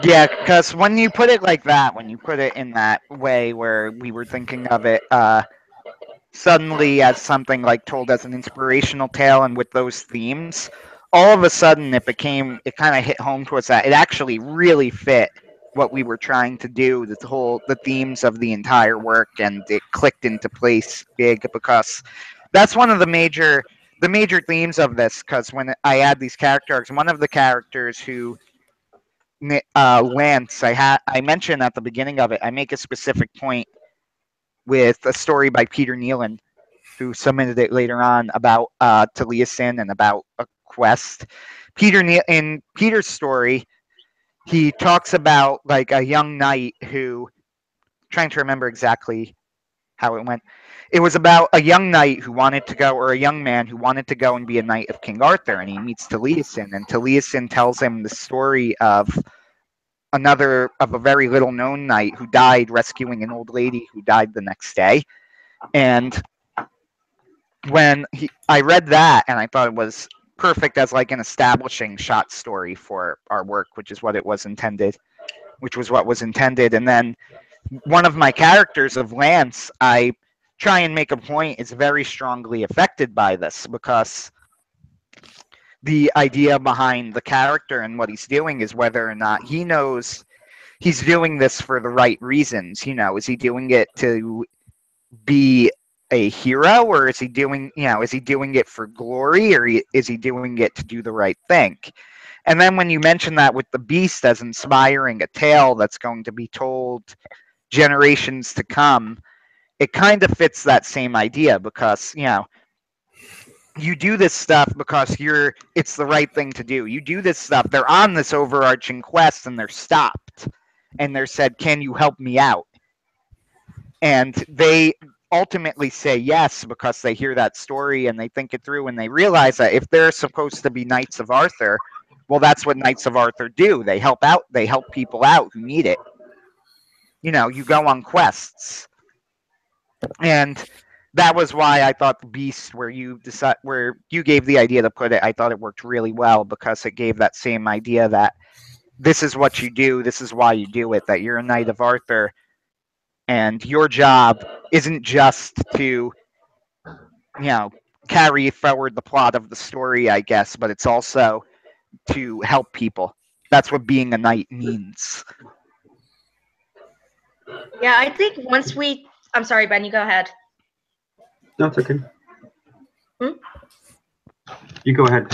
Yeah, because when you put it like that, when you put it in that way where we were thinking of it suddenly as something like told as an inspirational tale and with those themes, all of a sudden it kind of hit home to us that it actually really fit what we were trying to do, the themes of the entire work, and it clicked into place big because that's one of the major themes of this. Because when I add these characters, one of the characters who Lance, I mentioned at the beginning of it, I make a specific point with a story by Peter Nealon, who submitted it later on about Taliesin and about a quest. In Peter's story, he talks about like a young knight who, trying to remember exactly how it went. It was about a young knight who wanted to go, or a young man who wanted to go and be a knight of King Arthur, and he meets Taliesin, and Taliesin tells him the story of a very little known knight who died rescuing an old lady who died the next day. And when I read that, and I thought it was perfect as like an establishing shot story for our work, which was what was intended. And then one of my characters of Lance, I try and make a point, is very strongly affected by this because the idea behind the character and what he's doing is whether or not he knows he's doing this for the right reasons. Is he doing it to be a hero, or is he doing it for glory, or is he doing it to do the right thing? And then when you mention that with the beast as inspiring a tale that's going to be told generations to come, it kind of fits that same idea because, you do this stuff because it's the right thing to do. You do this stuff. They're on this overarching quest and they're stopped and they're said, "Can you help me out?" And they ultimately say yes because they hear that story and they think it through and they realize that if they're supposed to be Knights of Arthur, well, that's what Knights of Arthur do. They help people out who need it. you go on quests. And that was why I thought the Beast, where you gave the idea to put it, I thought it worked really well, because it gave that same idea that this is what you do, this is why you do it, that you're a Knight of Arthur, and your job isn't just to, carry forward the plot of the story, I guess, but it's also to help people. That's what being a knight means. Yeah, I think once we. I'm sorry, Ben. You go ahead. No, it's okay. Hmm? You go ahead.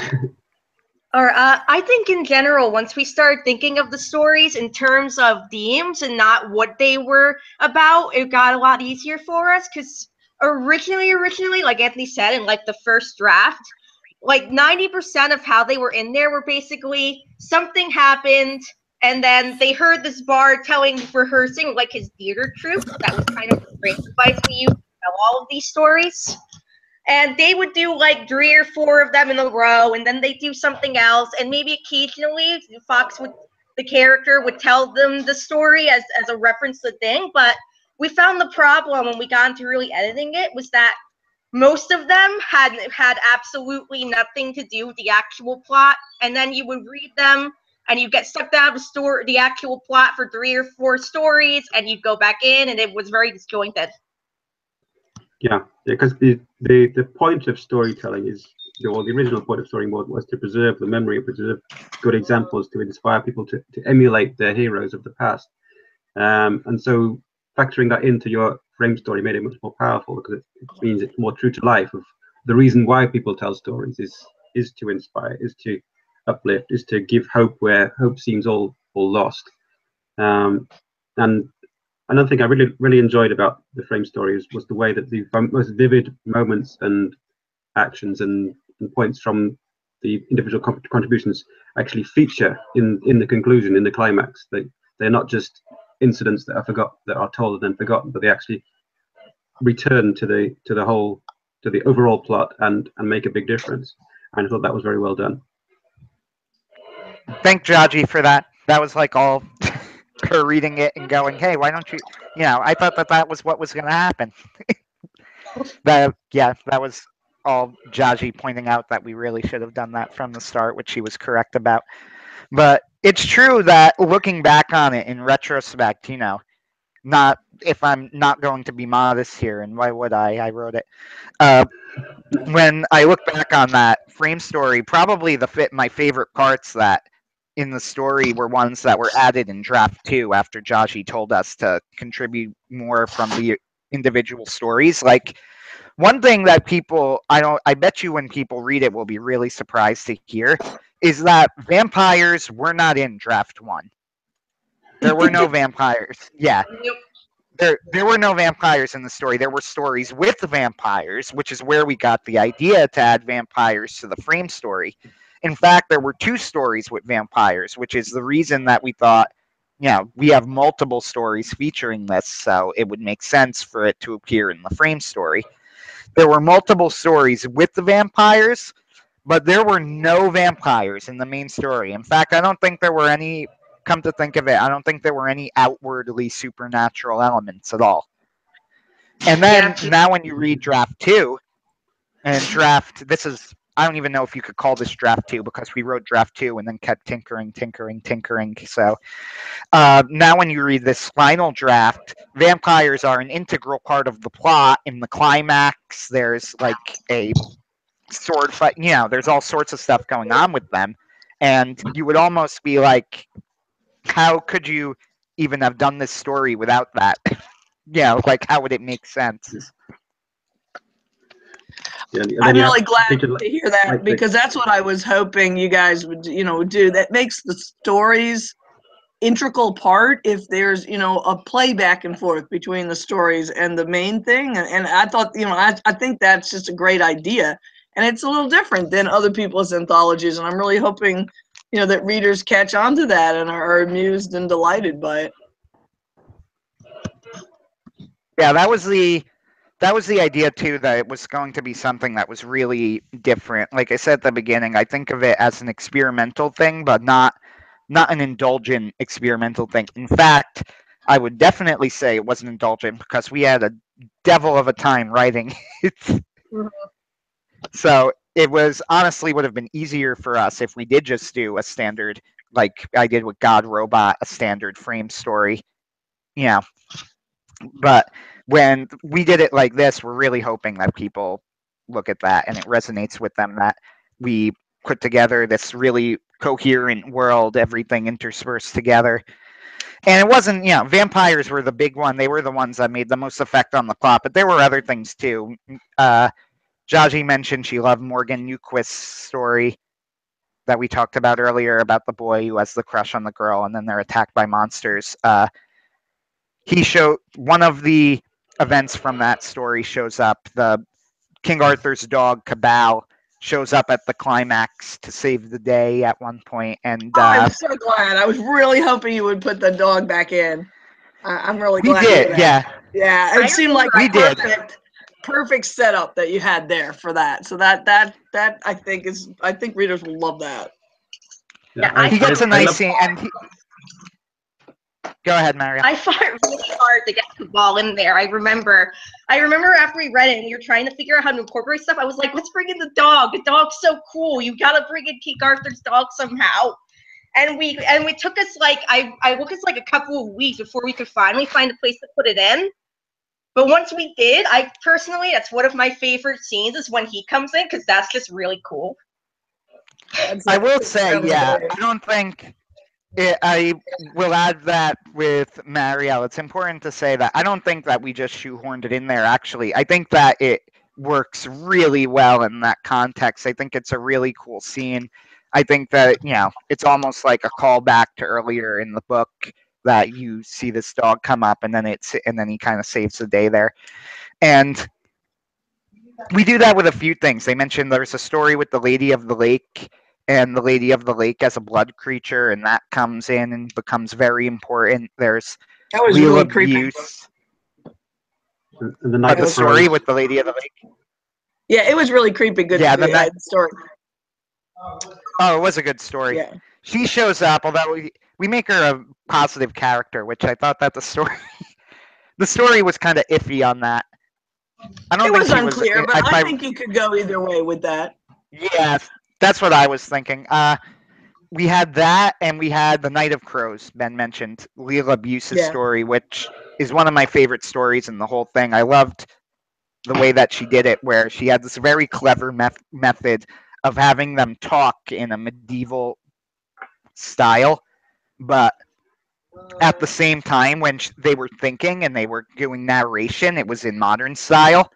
Or I think in general, once we start thinking of the stories in terms of themes and not what they were about, it got a lot easier for us. Because originally, like Anthony said, in like the first draft, like 90% of how they were in there were basically something happened, and then they heard this bard rehearsing like his theater troupe. That was kind of the frame device we used to tell all of these stories. And they would do like 3 or 4 of them in a row, and then they do something else, and maybe occasionally the character would tell them the story as a reference to the thing. But we found the problem when we got into really editing it was that most of them had absolutely nothing to do with the actual plot, and then you would read them and you get sucked out of the actual plot for 3 or 4 stories, and you'd go back in, and it was very disjointed. Yeah, because the point of storytelling is, the original point of storytelling was to preserve the memory, preserve good examples, to inspire people to emulate their heroes of the past. And so factoring that into your frame story made it much more powerful, because it means it's more true to life. Of the reason why people tell stories is to inspire, is to uplift, is to give hope where hope seems all lost. And another thing I really enjoyed about the frame stories was the way that the most vivid moments and actions and points from the individual contributions actually feature in the conclusion, in the climax. They're not just incidents that are told and then forgotten, but they actually return to the overall plot and make a big difference. And I thought that was very well done. Thank Jaji for that. That was like all her reading it and going, hey, why don't you, I thought that was what was going to happen. That was all Jaji pointing out that we really should have done that from the start, which she was correct about. But it's true that looking back on it in retrospect, not if I'm not going to be modest here, and why would I? I wrote it. When I look back on that frame story, probably my favorite parts that in the story were ones that were added in draft 2 after Jaji told us to contribute more from the individual stories. Like, one thing that I bet you when people read it will be really surprised to hear is that vampires were not in draft 1. There were no vampires. Yeah. There were no vampires in the story. There were stories with vampires, which is where we got the idea to add vampires to the frame story. In fact, there were 2 stories with vampires, which is the reason that we thought, we have multiple stories featuring this, so it would make sense for it to appear in the frame story. There were multiple stories with the vampires, but there were no vampires in the main story. In fact, I don't think there were any. Come to think of it, I don't think there were any outwardly supernatural elements at all. And then now when you read draft 2, and I don't even know if you could call this draft 2, because we wrote draft 2 and then kept tinkering. So now when you read this final draft, vampires are an integral part of the plot. In the climax, there's like a sword fight. There's all sorts of stuff going on with them. And you would almost be like, how could you even have done this story without that? Like, how would it make sense? Yeah, I'm really glad to hear that, because that's what I was hoping you guys would, do. That makes the stories integral part if there's, a play back and forth between the stories and the main thing. And I thought, I think that's just a great idea. And it's a little different than other people's anthologies. And I'm really hoping, that readers catch on to that and are amused and delighted by it. Yeah, that was the idea too, that it was going to be something that was really different. Like I said at the beginning, I think of it as an experimental thing, but not an indulgent experimental thing. In fact, I would definitely say it wasn't indulgent because we had a devil of a time writing it. Mhm. So it was honestly would have been easier for us if we did just do a standard, like I did with God Robot, a standard frame story. Yeah. But when we did it like this, we're really hoping that people look at that and it resonates with them that we put together this really coherent world, everything interspersed together. And it wasn't, vampires were the big one. They were the ones that made the most effect on the plot, but there were other things too. Jaji mentioned she loved Morgan Newquist's story that we talked about earlier about the boy who has the crush on the girl and then they're attacked by monsters. He showed one of the events from that story shows up. The King Arthur's dog Cabal shows up at the climax to save the day at one point, and Oh, I'm so glad. I was really hoping you would put the dog back in. I'm really we glad. to hear did. that. Yeah, Yeah, it I seemed like we did. perfect setup that you had there for that. So that I think readers will love that. Yeah, He gets a I nice love- scene, and go ahead, Mario. I fought really hard to get the ball in there. I remember after we read it and you're trying to figure out how to incorporate stuff, I was like, let's bring in the dog. The dog's so cool. You gotta bring in King Arthur's dog somehow. And we took us like I took us like a couple of weeks before we could finally find a place to put it in. But once we did, I personally, that's one of my favorite scenes is when he comes in because that's just really cool. I will say, yeah, I don't think I will add that with Marielle. It's important to say that I don't think that we just shoehorned it in there, actually. I think that it works really well in that context. I think it's a really cool scene. I think that, it's almost like a callback to earlier in the book that you see this dog come up and then he kind of saves the day there. And we do that with a few things. They mentioned there's a story with the Lady of the Lake and the Lady of the Lake as a blood creature, and that comes in and becomes very important. There's That was real really creepy. abuse. and the night The of story Crows. with the Lady of the Lake. Yeah, it was really creepy. Good. Yeah, the story. Oh, it was a good story. Yeah. She shows up, although we make her a positive character, which I thought that the story was kind of iffy on that. I don't It think was she unclear, but if I think you could go either way with that. Yeah, that's what I was thinking. We had that, and we had the Night of Crows. Ben mentioned Leela Buse's Yeah. story, which is one of my favorite stories in the whole thing. I loved the way that she did it, where she had this very clever method of having them talk in a medieval style, but at the same time, when they were thinking and they were doing narration, it was in modern style.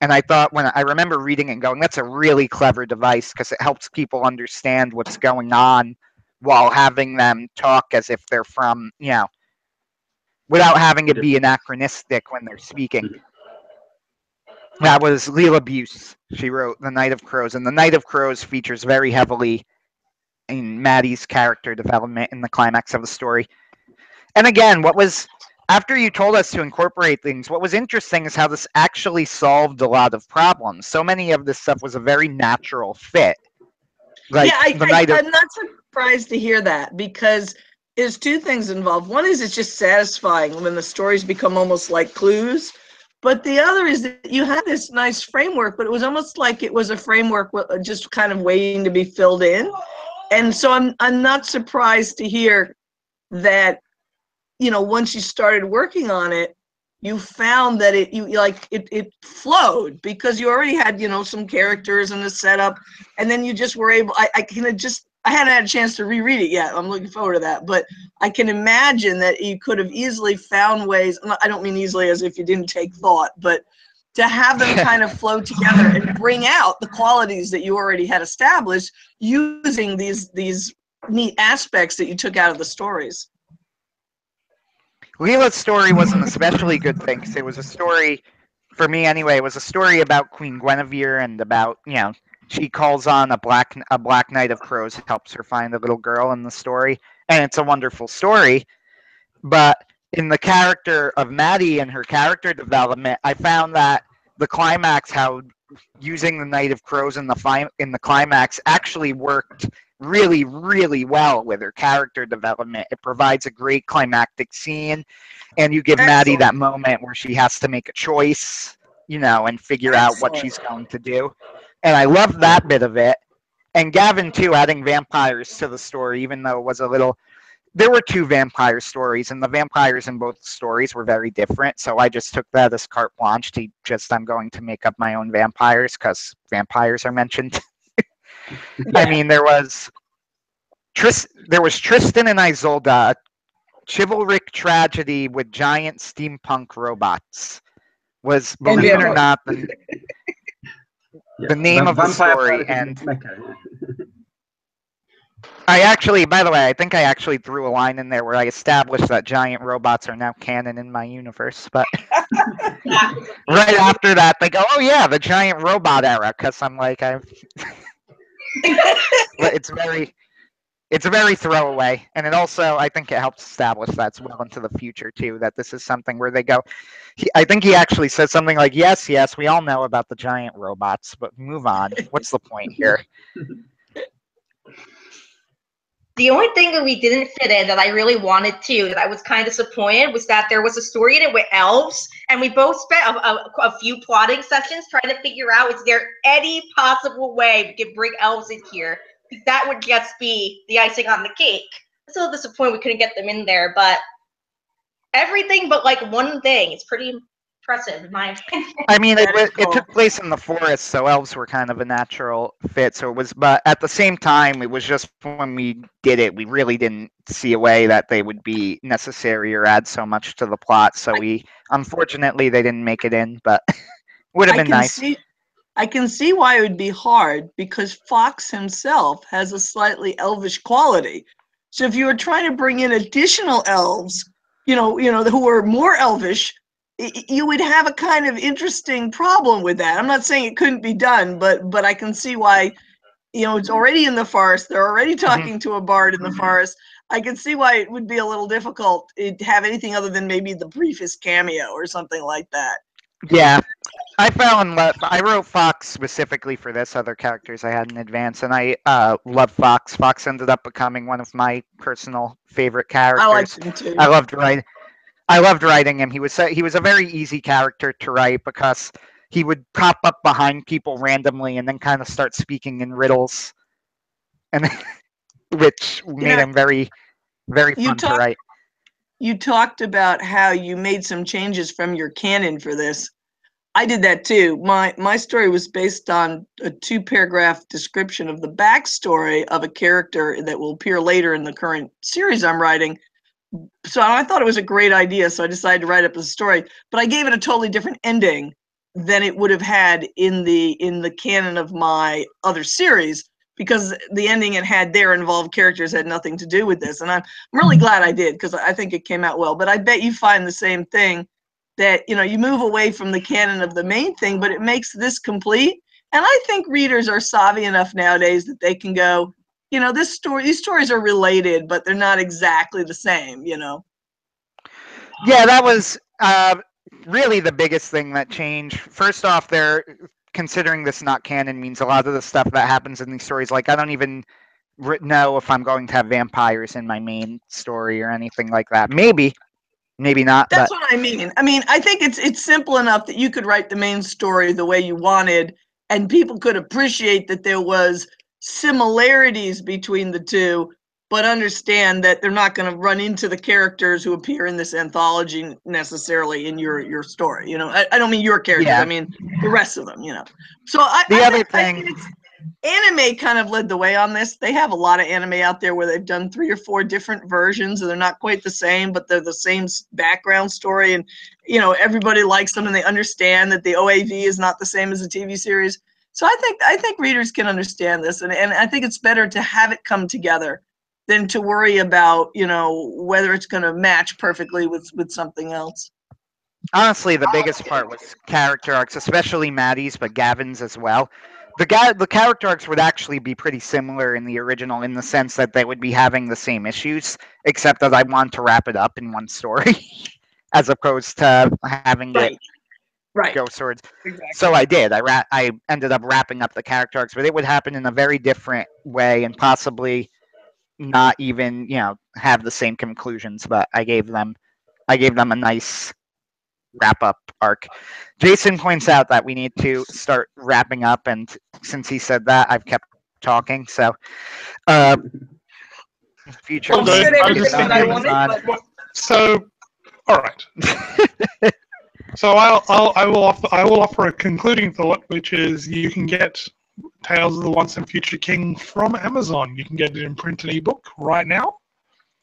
And I thought when I remember reading it and going, that's a really clever device because it helps people understand what's going on while having them talk as if they're from, without having it be anachronistic when they're speaking. That was Leela Buse. She wrote The Night of Crows, and The Night of Crows features very heavily in Maddie's character development in the climax of the story. And again, after you told us to incorporate things, what was interesting is how this actually solved a lot of problems. So many of this stuff was a very natural fit. Like yeah, the night of I'm not surprised to hear that because there's two things involved. One is it's just satisfying when the stories become almost like clues. But the other is that you had this nice framework, but it was almost like it was a framework just kind of waiting to be filled in. And so I'm not surprised to hear that, once you started working on it, you found that it flowed because you already had, some characters and a setup, and then you just were able, I hadn't had a chance to reread it yet. I'm looking forward to that, but I can imagine that you could have easily found ways. I don't mean easily as if you didn't take thought, but to have them kind of flow together and bring out the qualities that you already had established using these neat aspects that you took out of the stories. Leela's story was an especially good thing because it was a story, for me anyway, it was a story about Queen Guinevere and about, she calls on a black Knight of Crows, helps her find a little girl in the story, and it's a wonderful story. But in the character of Maddie and her character development, I found that the climax, how using the Knight of Crows in the climax actually worked really, really well with her character development. It provides a great climactic scene, and you give Maddie that moment where she has to make a choice, and figure out what she's going to do. And I love that bit of it. And Gavin, too, adding vampires to the story, even though it was a little. There were 2 vampire stories, and the vampires in both stories were very different. So I just took that as carte blanche to I'm going to make up my own vampires because vampires are mentioned. Yeah. I mean, there was Tristan and Isolde, a chivalric tragedy with giant steampunk robots. Was, believe it or not, the name of the story. And I actually, by the way, I think I actually threw a line in there where I established that giant robots are now canon in my universe. But right after that, they go, "Oh yeah, the giant robot era," because I'm like, but it's very throwaway, and it also, I think, it helps establish that's well into the future too. That this is something where they go. I think he actually says something like, "Yes, we all know about the giant robots, but move on. What's the point here?" The only thing that we didn't fit in that I really wanted to, that I was kind of disappointed, was that there was a story in it with elves, and we both spent a few plotting sessions trying to figure out, is there any possible way we could bring elves in here? That would just be the icing on the cake. I'm still disappointed we couldn't get them in there, but everything but like one thing. It's pretty impressive in my opinion. I mean, it took place in the forest, so elves were kind of a natural fit. So it was, but at the same time, it was just when we did it, we really didn't see a way that they would be necessary or add so much to the plot. So unfortunately, they didn't make it in, but would have been nice. I can see why it would be hard, because Fox himself has a slightly elvish quality. So if you were trying to bring in additional elves, who are more elvish, you would have a kind of interesting problem with that. I'm not saying it couldn't be done, but I can see why, it's already in the forest. They're already talking to a bard in the forest. I can see why it would be a little difficult to have anything other than maybe the briefest cameo or something like that. Yeah. I fell in love. I wrote Fox specifically for this, other characters I had in advance, and I love Fox. Fox ended up becoming one of my personal favorite characters. I liked him too. I loved writing him. He was a very easy character to write because he would pop up behind people randomly and then kind of start speaking in riddles, and which made him very, very fun to write. You talked about how you made some changes from your canon for this. I did that too. My story was based on a 2-paragraph description of the backstory of a character that will appear later in the current series I'm writing. So I thought it was a great idea, so I decided to write up a story. But I gave it a totally different ending than it would have had in the canon of my other series, because the ending it had there involved characters that had nothing to do with this. And I'm really glad I did, because I think it came out well. But I bet you find the same thing, that you move away from the canon of the main thing, but it makes this complete. And I think readers are savvy enough nowadays that they can go, these stories are related, but they're not exactly the same. Yeah, that was really the biggest thing that changed. First off, they're considering this not canon means a lot of the stuff that happens in these stories, like I don't even know if I'm going to have vampires in my main story or anything like that. Maybe not. That's what I mean. I mean, I think it's simple enough that you could write the main story the way you wanted, and people could appreciate that there was similarities between the two, but understand that they're not going to run into the characters who appear in this anthology necessarily in your story. I don't mean your characters. Yeah. I mean the rest of them. So I think anime kind of led the way on this. They have a lot of anime out there where they've done 3 or 4 different versions, and they're not quite the same, but they're the same background story. And, everybody likes them, and they understand that the OAV is not the same as the TV series. So I think readers can understand this, and I think it's better to have it come together than to worry about, whether it's going to match perfectly with something else. Honestly, the biggest part was character arcs, especially Maddie's, but Gavin's as well. The character arcs would actually be pretty similar in the original, in the sense that they would be having the same issues, except that I want to wrap it up in one story, as opposed to having it Right. Ghost Swords. Exactly. So I did. I ended up wrapping up the character arcs, but it would happen in a very different way and possibly not even have the same conclusions. But I gave them a nice wrap up arc. Jason points out that we need to start wrapping up, and since he said that, I've kept talking. So, future. All I've good. said I was everything just that I thinking- wanted, but So, all right. So I will offer a concluding thought, which is you can get Tales of the Once and Future King from Amazon. You can get it in print and ebook right now.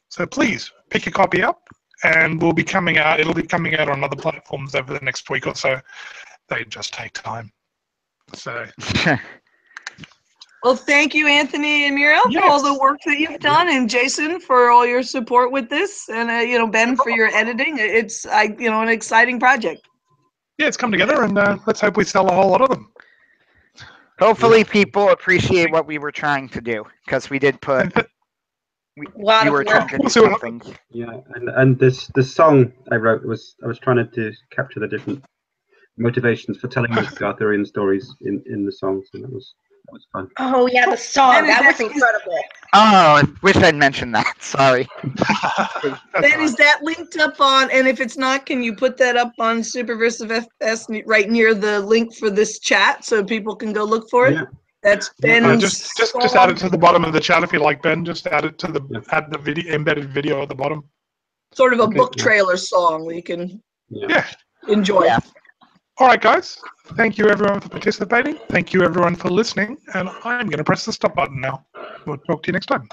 So please pick a copy up, and will be coming out. It'll be coming out on other platforms over the next week or so. They just take time. So well, thank you, Anthony and Muriel, for all the Yes. work that you've done, and Jason for all your support with this, and Ben for your editing. It's an exciting project. yeah, it's come together, and let's hope we sell a whole lot of them. Hopefully, people appreciate what we were trying to do because we did put. Lot We of were work. trying to do We'll see what something. Yeah, and this song I wrote I was trying to capture the different motivations for telling the Arthurian stories in the song, so that was fun. Oh yeah, the song. Ben, is That was that- incredible. Oh, I wish I'd mentioned that. Sorry. That's Ben, all is that linked up on? And if it's not, can you put that up on Superversive FS right near the link for this chat so people can go look for it? Yeah. That's Yeah, Ben's. just add it to the bottom of the chat if you like, Ben. Just add it to the Yeah. add the video embedded video at the bottom. Sort of a Okay, book yeah. trailer song that you can Yeah. enjoy. Yeah. All right, guys. Thank you everyone for participating. Thank you everyone for listening. And I'm going to press the stop button now. We'll talk to you next time.